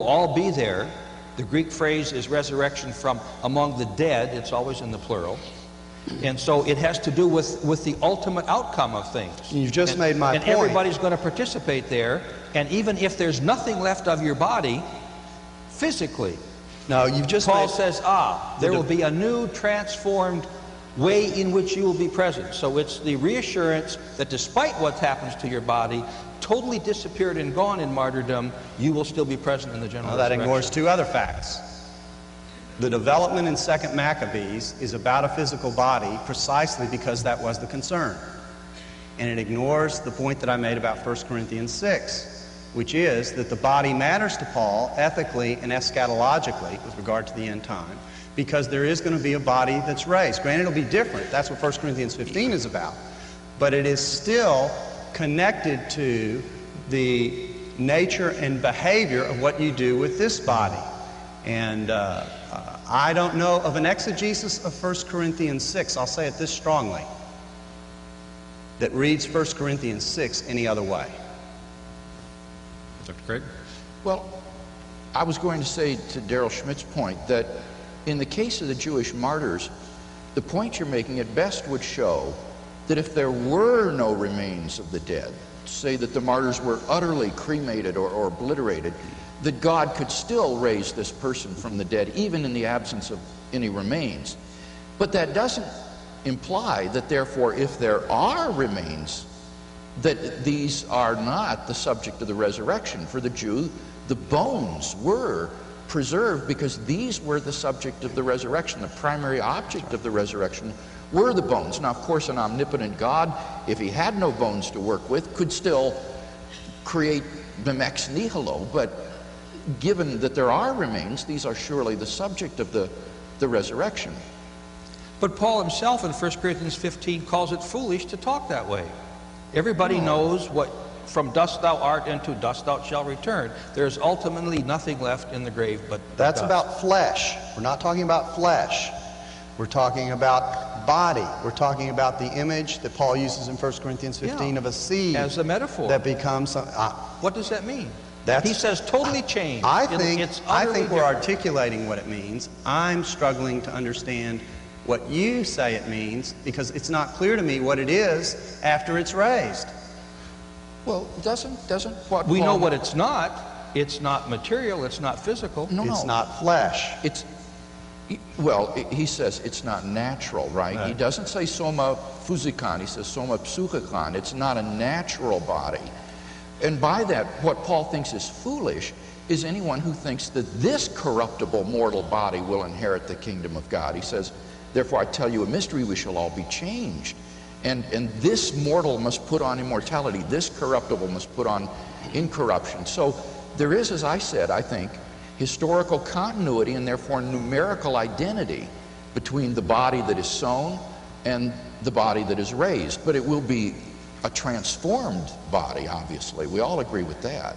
all be there. The Greek phrase is resurrection from among the dead. It's always in the plural. And so it has to do with the ultimate outcome of things. You've just made my point. And everybody's going to participate there. And even if there's nothing left of your body, physically, no, you've just Paul says, there will be a new transformed way in which you will be present. So it's the reassurance that despite what happens to your body, totally disappeared and gone in martyrdom, you will still be present in the general resurrection. That ignores two other facts. The development in 2 Maccabees is about a physical body precisely because that was the concern. And it ignores the point that I made about 1 Corinthians 6, which is that the body matters to Paul ethically and eschatologically with regard to the end time, because there is going to be a body that's raised. Granted, it'll be different. That's what 1 Corinthians 15 is about. But it is still connected to the nature and behavior of what you do with this body. And I don't know of an exegesis of 1 Corinthians 6, I'll say it this strongly, that reads 1 Corinthians 6 any other way. Dr. Craig? Well, I was going to say to Daryl Schmidt's point that in the case of the Jewish martyrs, the point you're making at best would show that if there were no remains of the dead, say that the martyrs were utterly cremated or obliterated, that God could still raise this person from the dead, even in the absence of any remains. But that doesn't imply that therefore if there are remains, that these are not the subject of the resurrection. For the Jew, the bones were preserved because these were the subject of the resurrection. The primary object of the resurrection were the bones. Now, of course, an omnipotent God, if he had no bones to work with, could still create them ex nihilo, but given that there are remains, these are surely the subject of the resurrection. But Paul himself in 1 Corinthians 15 calls it foolish to talk that way. Everybody knows what from dust thou art, into dust thou shalt return. There's ultimately nothing left in the grave but that's dust. About flesh. We're not talking about flesh. We're talking about body. We're talking about the image that Paul uses in 1 Corinthians 15 of a seed as a metaphor that becomes what does that mean? He says totally changed. I think we're articulating what it means. I'm struggling to understand what you say it means, because it's not clear to me what it is after it's raised. Well, doesn't what we know what it's not. It's not material. It's not physical. No, it's not flesh. Well, he says it's not natural, right? He doesn't say soma physikon. He says soma psychikon. It's not a natural body. And by that, what Paul thinks is foolish is anyone who thinks that this corruptible mortal body will inherit the kingdom of God. He says, therefore I tell you a mystery, we shall all be changed. And this mortal must put on immortality. This corruptible must put on incorruption. So there is, as I said, I think, historical continuity and therefore numerical identity between the body that is sown and the body that is raised. But it will be a transformed body, obviously. We all agree with that.